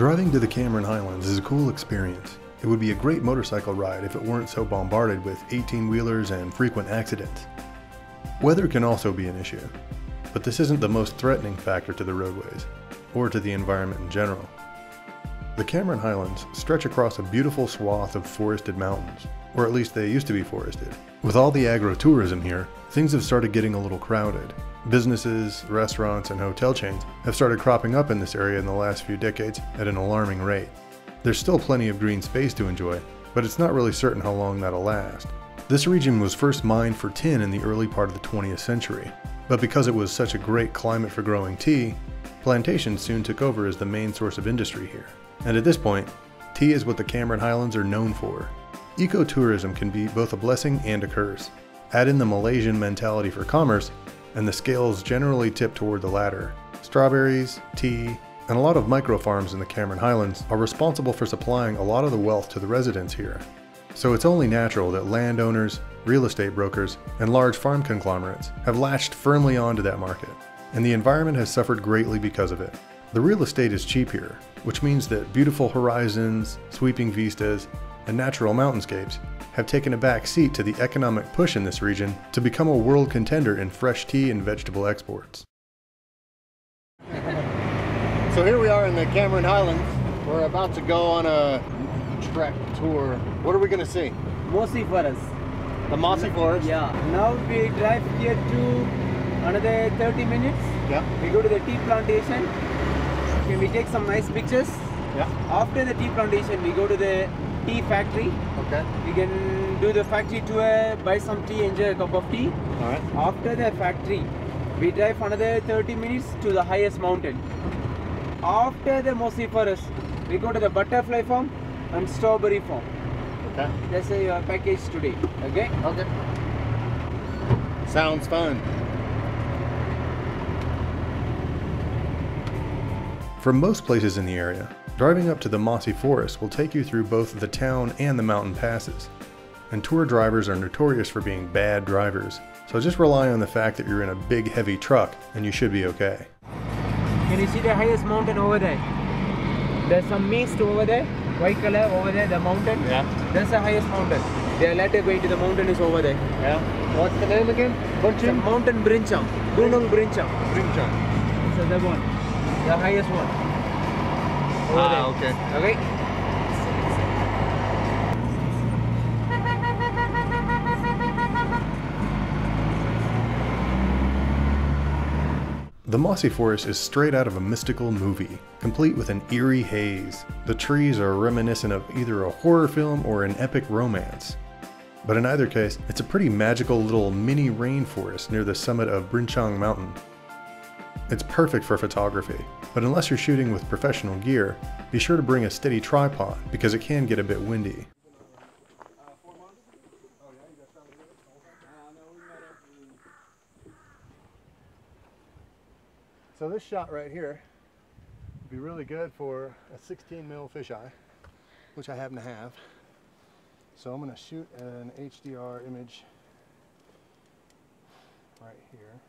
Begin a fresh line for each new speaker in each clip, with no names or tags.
Driving to the Cameron Highlands is a cool experience. It would be a great motorcycle ride if it weren't so bombarded with 18-wheelers and frequent accidents. Weather can also be an issue, but this isn't the most threatening factor to the roadways, or to the environment in general. The Cameron Highlands stretch across a beautiful swath of forested mountains, or at least they used to be forested. With all the agro-tourism here, things have started getting a little crowded. Businesses, restaurants, and hotel chains have started cropping up in this area in the last few decades at an alarming rate. There's still plenty of green space to enjoy, but it's not really certain how long that'll last. This region was first mined for tin in the early part of the 20th century, but because it was such a great climate for growing tea, plantations soon took over as the main source of industry here. And at this point, tea is what the Cameron Highlands are known for. Ecotourism can be both a blessing and a curse. Add in the Malaysian mentality for commerce, and the scales generally tip toward the latter. Strawberries, tea, and a lot of micro farms in the Cameron Highlands are responsible for supplying a lot of the wealth to the residents here. So it's only natural that landowners, real estate brokers, and large farm conglomerates have latched firmly onto that market, and the environment has suffered greatly because of it. The real estate is cheap here, which means that beautiful horizons, sweeping vistas, and natural mountainscapes have taken a back seat to the economic push in this region to become a world contender in fresh tea and vegetable exports.
So here we are in the Cameron Highlands. We're about to go on a trek tour. What are we going to see?
Mossy forest.
The Mossy forest?
Yeah. Now we drive here to another 30 minutes.
Yeah.
We go to the tea plantation. Okay, we take some nice pictures.
Yeah.
After the tea plantation, we go to the tea factory.
Okay.
We can do the factory tour, buy some tea, enjoy a cup of tea.
All right.
After the factory, we drive another 30 minutes to the highest mountain. After the Mossy forest, we go to the butterfly farm and strawberry farm.
Okay.
That's your package today. Okay?
Okay. Sounds fun.
From most places in the area, driving up to the Mossy Forest will take you through both the town and the mountain passes. And tour drivers are notorious for being bad drivers, so just rely on the fact that you're in a big heavy truck and you should be okay.
Can you see the highest mountain over there? There's some mist over there, white color over there, the mountain.
Yeah.
That's the highest mountain. The latter way to the mountain is over there.
Yeah. What's the name again?
It's a mountain Brinchang. Brinchang.
Brinchang.
So that one. The highest one. Over there.
Okay.
Okay.
The Mossy Forest is straight out of a mystical movie, complete with an eerie haze. The trees are reminiscent of either a horror film or an epic romance. But in either case, it's a pretty magical little mini rainforest near the summit of Brinchang Mountain. It's perfect for photography, but unless you're shooting with professional gear, be sure to bring a steady tripod because it can get a bit windy.
So this shot right here would be really good for a 16 mil fisheye, which I happen to have. So I'm going to shoot an HDR image right here.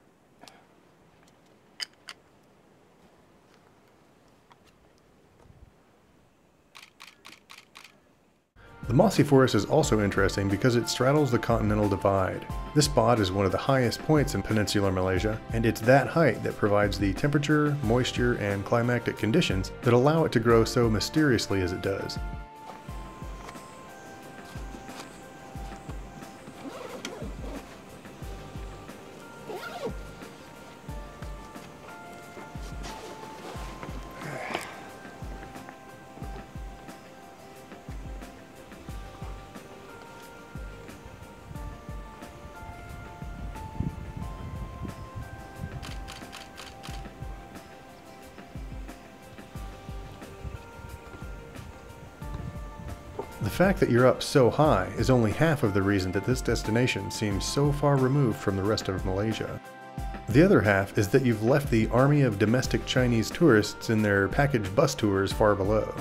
The Mossy Forest is also interesting because it straddles the Continental Divide. This spot is one of the highest points in peninsular Malaysia, and it's that height that provides the temperature, moisture, and climatic conditions that allow it to grow so mysteriously as it does. The fact that you're up so high is only half of the reason that this destination seems so far removed from the rest of Malaysia. The other half is that you've left the army of domestic Chinese tourists in their package bus tours far below.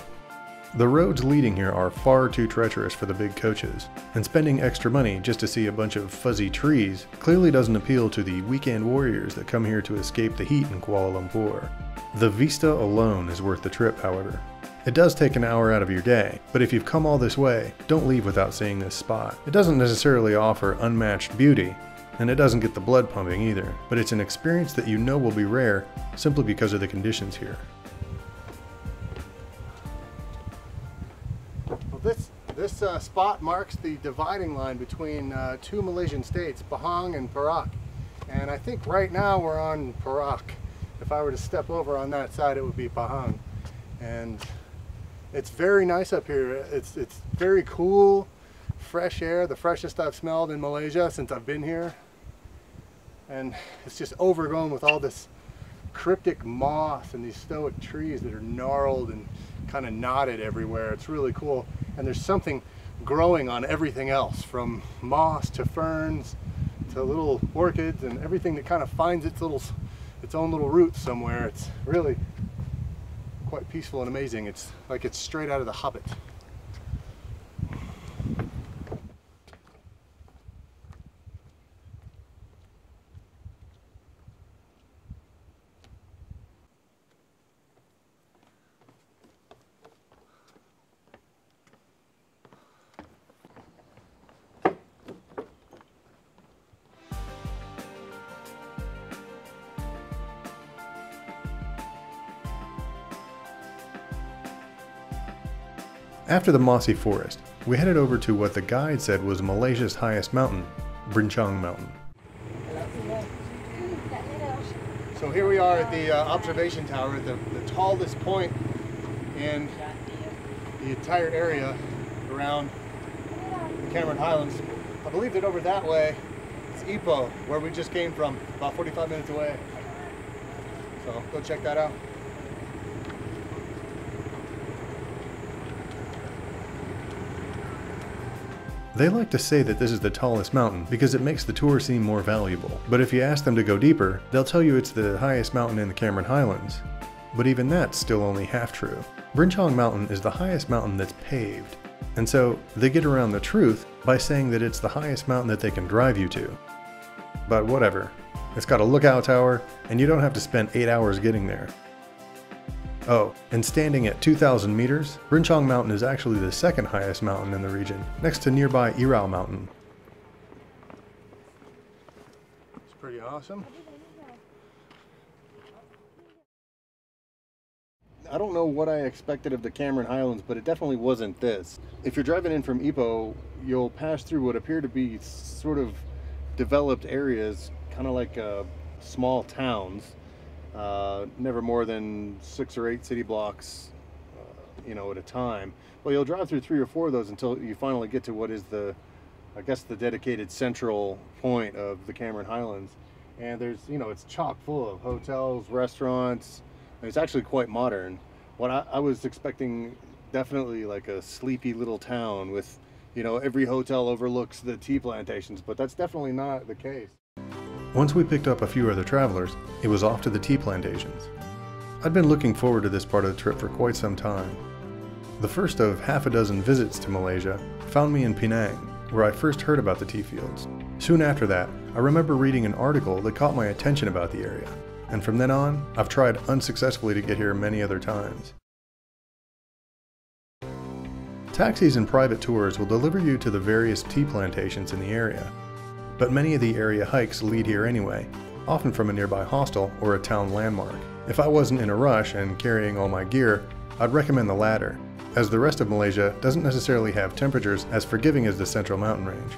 The roads leading here are far too treacherous for the big coaches, and spending extra money just to see a bunch of fuzzy trees clearly doesn't appeal to the weekend warriors that come here to escape the heat in Kuala Lumpur. The vista alone is worth the trip, however. It does take an hour out of your day, but if you've come all this way, don't leave without seeing this spot. It doesn't necessarily offer unmatched beauty, and it doesn't get the blood pumping either, but it's an experience that you know will be rare simply because of the conditions here.
Well, this spot marks the dividing line between two Malaysian states, Pahang and Perak. And I think right now we're on Perak. If I were to step over on that side, it would be Pahang. And it's very nice up here. It's very cool, fresh air, the freshest I've smelled in Malaysia since I've been here. And it's just overgrown with all this cryptic moss and these stoic trees that are gnarled and kind of knotted everywhere. It's really cool. And there's something growing on everything else, from moss to ferns to little orchids and everything that kind of finds its own little roots somewhere. It's really quite peaceful and amazing. It's like it's straight out of The Hobbit.
After the mossy forest, we headed over to what the guide said was Malaysia's highest mountain, Brinchang Mountain.
So here we are at the observation tower, at the tallest point in the entire area around the Cameron Highlands. I believe that over that way, it's Ipoh, where we just came from, about 45 minutes away. So go check that out.
They like to say that this is the tallest mountain because it makes the tour seem more valuable. But if you ask them to go deeper, they'll tell you it's the highest mountain in the Cameron Highlands. But even that's still only half true. Brinchang Mountain is the highest mountain that's paved. And so they get around the truth by saying that it's the highest mountain that they can drive you to. But whatever. It's got a lookout tower, and you don't have to spend 8 hours getting there. Oh, and standing at 2,000 meters, Brinchang Mountain is actually the second highest mountain in the region, next to nearby Cyle Mountain.
It's pretty awesome. I don't know what I expected of the Cameron Highlands, but it definitely wasn't this. If you're driving in from Ipoh, you'll pass through what appear to be sort of developed areas, kind of like small towns. Never more than 6 or 8 city blocks, at a time. Well, you'll drive through 3 or 4 of those until you finally get to what is the dedicated central point of the Cameron Highlands. And there's, it's chock full of hotels, restaurants. And it's actually quite modern. What I was expecting, definitely like a sleepy little town with, every hotel overlooks the tea plantations, but that's definitely not the case.
Once we picked up a few other travelers, it was off to the tea plantations. I'd been looking forward to this part of the trip for quite some time. The first of half a dozen visits to Malaysia found me in Penang, where I first heard about the tea fields. Soon after that, I remember reading an article that caught my attention about the area, and from then on, I've tried unsuccessfully to get here many other times. Taxis and private tours will deliver you to the various tea plantations in the area. But many of the area hikes lead here anyway, often from a nearby hostel or a town landmark. If I wasn't in a rush and carrying all my gear, I'd recommend the latter, as the rest of Malaysia doesn't necessarily have temperatures as forgiving as the Central Mountain Range.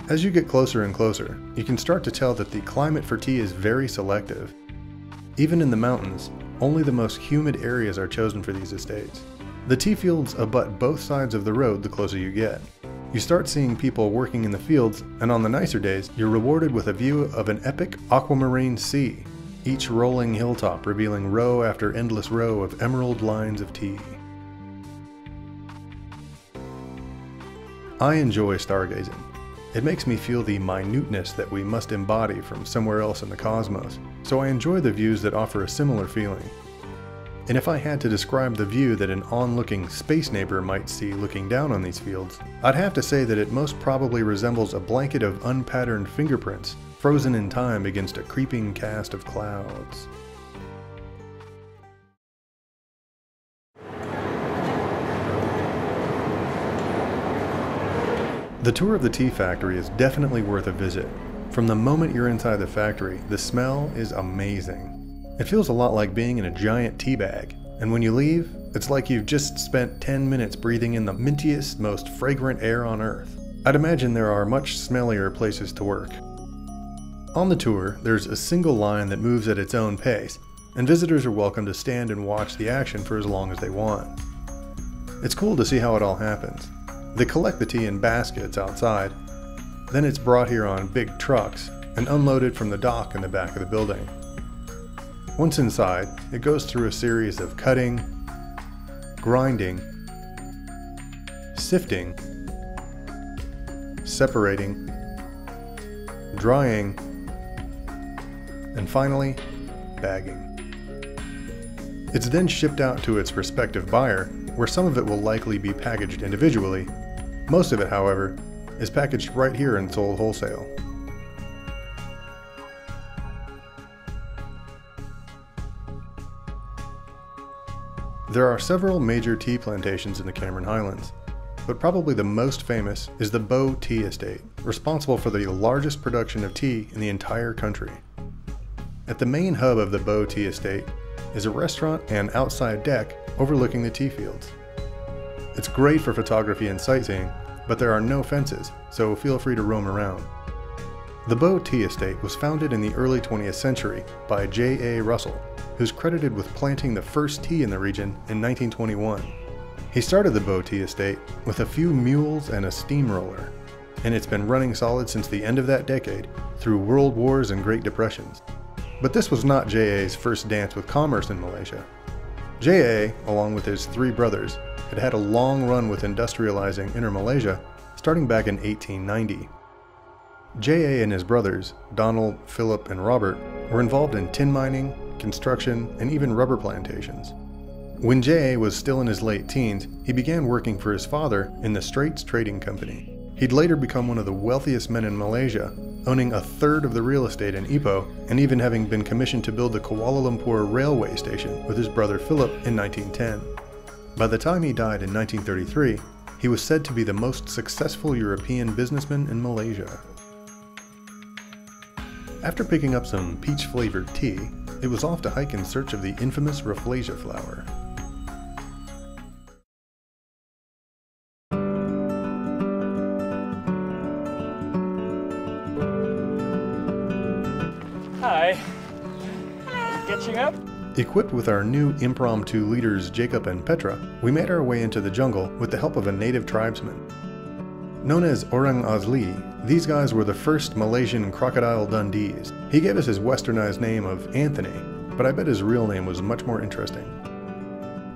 As you get closer and closer, you can start to tell that the climate for tea is very selective. Even in the mountains, only the most humid areas are chosen for these estates. The tea fields abut both sides of the road the closer you get. You start seeing people working in the fields, and on the nicer days, you're rewarded with a view of an epic aquamarine sea, each rolling hilltop revealing row after endless row of emerald lines of tea. I enjoy stargazing. It makes me feel the minuteness that we must embody from somewhere else in the cosmos, so I enjoy the views that offer a similar feeling. And if I had to describe the view that an onlooking space neighbor might see looking down on these fields, I'd have to say that it most probably resembles a blanket of unpatterned fingerprints frozen in time against a creeping cast of clouds. The tour of the tea factory is definitely worth a visit. From the moment you're inside the factory, the smell is amazing. It feels a lot like being in a giant tea bag, and when you leave, it's like you've just spent 10 minutes breathing in the mintiest, most fragrant air on earth. I'd imagine there are much smellier places to work. On the tour, there's a single line that moves at its own pace, and visitors are welcome to stand and watch the action for as long as they want. It's cool to see how it all happens. They collect the tea in baskets outside, then it's brought here on big trucks and unloaded from the dock in the back of the building. Once inside, it goes through a series of cutting, grinding, sifting, separating, drying, and finally, bagging. It's then shipped out to its respective buyer, where some of it will likely be packaged individually. Most of it, however, is packaged right here and sold wholesale. There are several major tea plantations in the Cameron Highlands, but probably the most famous is the Boh Tea estate, responsible for the largest production of tea in the entire country. At the main hub of the Boh Tea estate is a restaurant and outside deck overlooking the tea fields. It's great for photography and sightseeing, but there are no fences, so feel free to roam around. The Boh Tea estate was founded in the early 20th century by J.A. Russell, who's credited with planting the first tea in the region in 1921. He started the Boh Tea estate with a few mules and a steamroller, and it's been running solid since the end of that decade through world wars and Great Depressions. But this was not J.A.'s first dance with commerce in Malaysia. J.A., along with his three brothers, had had a long run with industrializing Inner Malaysia starting back in 1890. J.A. and his brothers, Donald, Philip, and Robert, were involved in tin mining, construction, and even rubber plantations. When J.A. was still in his late teens, he began working for his father in the Straits Trading Company. He'd later become one of the wealthiest men in Malaysia, owning a third of the real estate in Ipoh, and even having been commissioned to build the Kuala Lumpur railway station with his brother Philip in 1910. By the time he died in 1933, he was said to be the most successful European businessman in Malaysia. After picking up some peach-flavored tea, it was off to hike in search of the infamous Rafflesia flower.
Hi. Catching up?
Equipped with our new impromptu leaders Jacob and Petra, we made our way into the jungle with the help of a native tribesman. Known as Orang Asli, these guys were the first Malaysian crocodile Dundees. He gave us his westernized name of Anthony, but I bet his real name was much more interesting.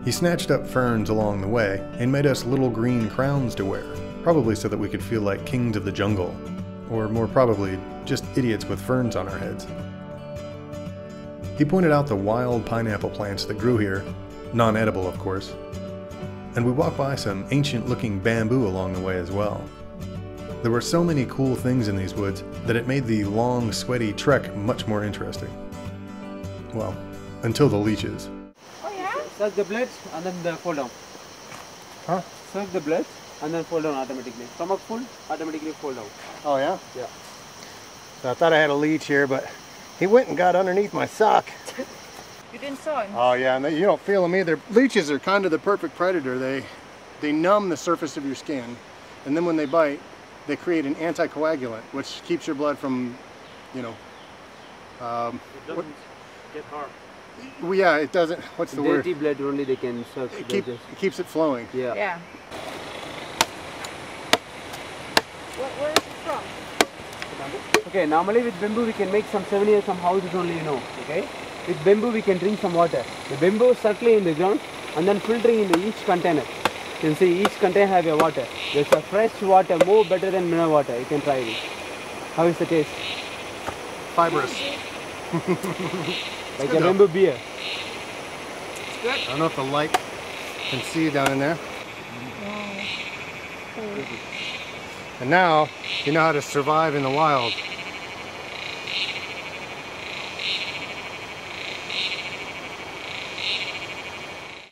He snatched up ferns along the way and made us little green crowns to wear, probably so that we could feel like kings of the jungle, or more probably, just idiots with ferns on our heads. He pointed out the wild pineapple plants that grew here, non-edible of course, and we walked by some ancient-looking bamboo along the way as well. There were so many cool things in these woods that it made the long, sweaty trek much more interesting. Well, until the leeches.
Oh yeah? Suck the blood and then the fall down.
Huh?
Suck the blood and then fall down automatically. Stomach full, automatically fall down.
Oh yeah?
Yeah.
So I thought I had a leech here, but he went and got underneath my sock.
You didn't saw him?
Oh yeah, and you don't feel them either. Leeches are kind of the perfect predator. They numb the surface of your skin, and then when they bite, they create an anticoagulant, which keeps your blood from, you know,
It doesn't get hard.
well, yeah, it doesn't. What's the word?
Dirty blood only they can suck.
It keeps it flowing.
Yeah.
Yeah. Where is it from?
Okay, normally with bamboo we can make some souvenirs, some houses only, you know, okay? With bamboo we can drink some water. The bamboo circling in the ground and then filtering into each container. You can see each container have a water. There's a fresh water, more better than mineral water. You can try it. How is the taste?
Fibrous.
Like a bamboo beer.
It's
good.
I don't know if the light can see down in there.
Wow. Cool.
And now you know how to survive in the wild.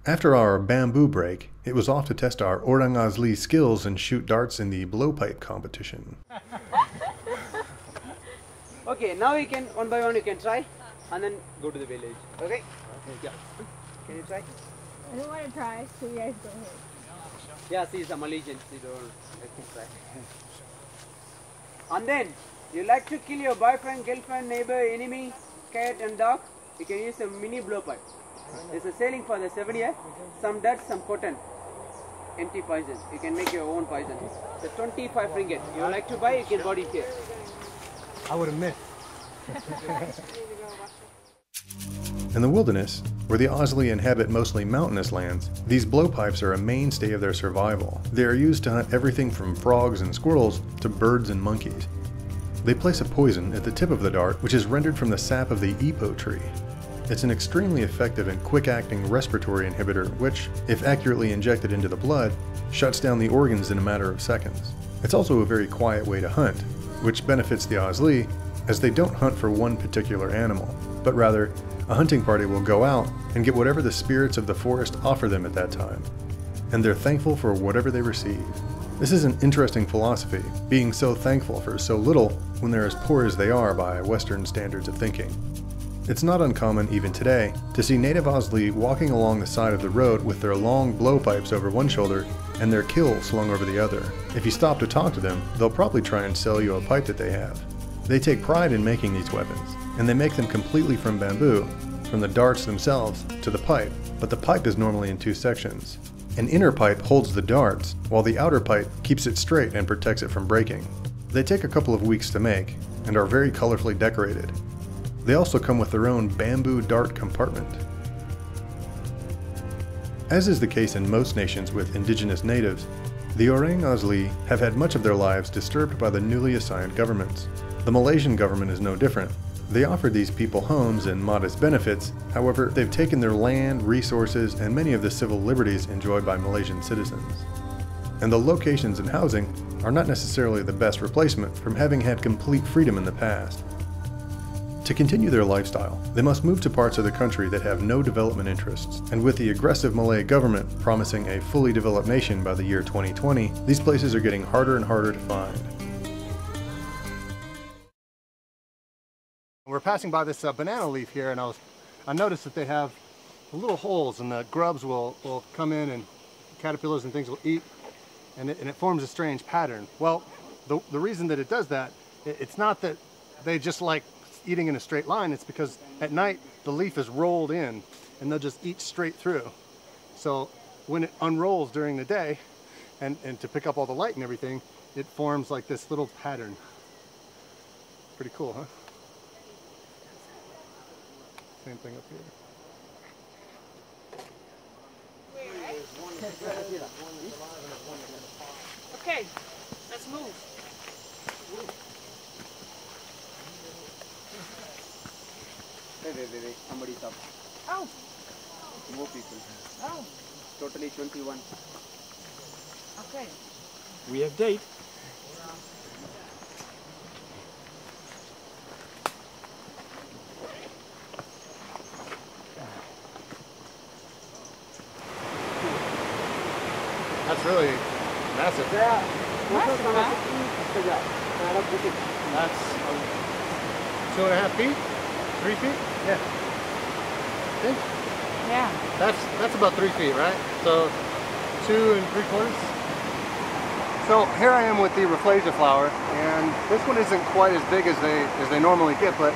After our bamboo break, it was off to test our orang asli skills and shoot darts in the blowpipe competition.
Okay, now you can, one by one you can try and then go to the village. Okay? Yeah. Can you try?
I don't want to try, so you guys go ahead.
Yeah, see some Malaysians, you don't let me try. And then, you like to kill your boyfriend, girlfriend, neighbor, enemy, cat and dog, you can use a mini blowpipe. There's a selling for the 7 year, some dirt, some cotton, empty poison. You can make your own poison. The 25 ringgit. You like to buy, you can bought it here.
I would have missed.
In the wilderness, where the Asli inhabit mostly mountainous lands, these blowpipes are a mainstay of their survival. They are used to hunt everything from frogs and squirrels to birds and monkeys. They place a poison at the tip of the dart, which is rendered from the sap of the ipo tree. It's an extremely effective and quick-acting respiratory inhibitor which, if accurately injected into the blood, shuts down the organs in a matter of seconds. It's also a very quiet way to hunt, which benefits the Asli, as they don't hunt for one particular animal, but rather, a hunting party will go out and get whatever the spirits of the forest offer them at that time, and they're thankful for whatever they receive. This is an interesting philosophy, being so thankful for so little when they're as poor as they are by Western standards of thinking. It's not uncommon, even today, to see native Asli walking along the side of the road with their long blowpipes over one shoulder and their kill slung over the other. If you stop to talk to them, they'll probably try and sell you a pipe that they have. They take pride in making these weapons, and they make them completely from bamboo, from the darts themselves to the pipe, but the pipe is normally in two sections. An inner pipe holds the darts, while the outer pipe keeps it straight and protects it from breaking. They take a couple of weeks to make, and are very colorfully decorated. They also come with their own bamboo dart compartment. As is the case in most nations with indigenous natives, the Orang Asli have had much of their lives disturbed by the newly assigned governments. The Malaysian government is no different. They offered these people homes and modest benefits, however, they've taken their land, resources, and many of the civil liberties enjoyed by Malaysian citizens. And the locations and housing are not necessarily the best replacement from having had complete freedom in the past. To continue their lifestyle, they must move to parts of the country that have no development interests, and with the aggressive Malay government promising a fully developed nation by the year 2020, these places are getting harder and harder to find.
We're passing by this banana leaf here, and I noticed that they have little holes, and the grubs will come in, and caterpillars and things will eat, and it forms a strange pattern. Well, the reason that it does that, it's not that they just like eating in a straight line. It's because at night the leaf is rolled in, and they'll just eat straight through. So when it unrolls during the day, and to pick up all the light and everything, it forms like this little pattern. Pretty cool, huh? Same thing up here.
Okay, let's move.
Wait, somebody's up.
Oh,
More people.
oh,
Totally 21.
okay.
We have date.
That's really massive. That's 2.5 feet? 3 feet? Yeah. I think
Yeah.
that's about 3 feet, right? So 2 3/4. So here I am with the Rafflesia flower, and this one isn't quite as big as they normally get, but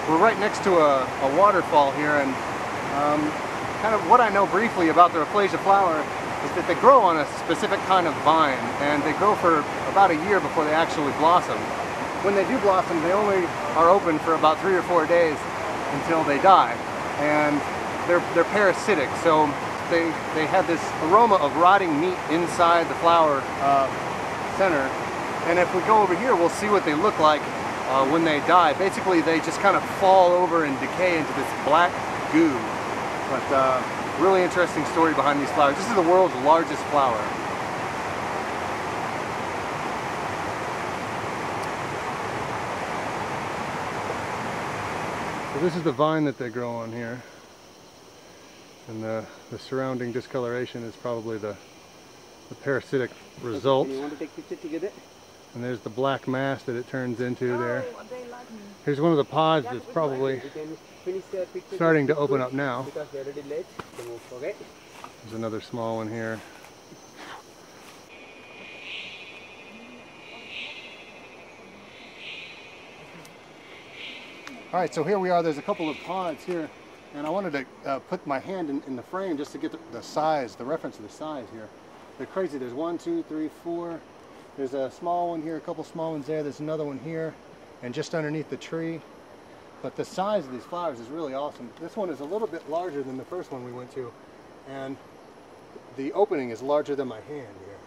we're right next to a waterfall here, and kind of what I know briefly about the Rafflesia flower is that they grow on a specific kind of vine, and they grow for about a year before they actually blossom. When they do blossom, they only are open for about 3 or 4 days until they die, and they're parasitic, so they have this aroma of rotting meat inside the flower center. And if we go over here, we'll see what they look like when they die. Basically, they just kind of fall over and decay into this black goo. But Really interesting story behind these flowers. This is the world's largest flower. So this is the vine that they grow on here. And the surrounding discoloration is probably the parasitic result.
You want to take picture together?
And there's the black mass that it turns into there. Here's one of the pods that's probably starting to open up now.
Because they're already late. Okay.
There's another small one here. All right, so here we are. There's a couple of pods here, and I wanted to put my hand in the frame just to get the size, the reference of the size here. They're crazy. There's 1, 2, 3, 4. There's a small one here, a couple small ones there. There's another one here, and just underneath the tree. But the size of these flowers is really awesome. This one is a little bit larger than the first one we went to, and the opening is larger than my hand here.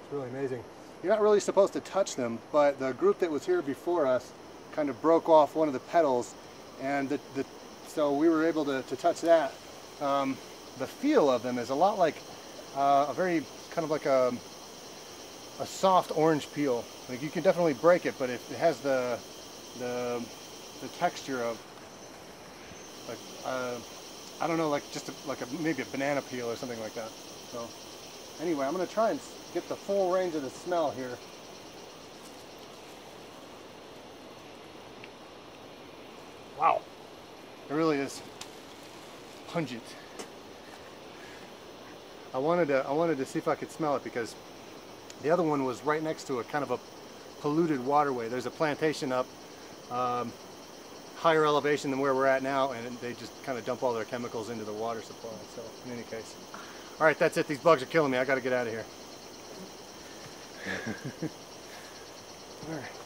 It's really amazing. You're not really supposed to touch them, but the group that was here before us kind of broke off one of the petals, and so we were able to touch that. The feel of them is a lot like a very kind of like a soft orange peel. Like you can definitely break it, but it has the texture of like I don't know, like just maybe a banana peel or something like that. So anyway, I'm gonna try and get the full range of the smell here. Wow, it really is pungent. I wanted to see if I could smell it because the other one was right next to a kind of a polluted waterway. There's a plantation up higher elevation than where we're at now, and they just kind of dump all their chemicals into the water supply. So in any case, all right, that's it. These bugs are killing me. I got to get out of here. All right.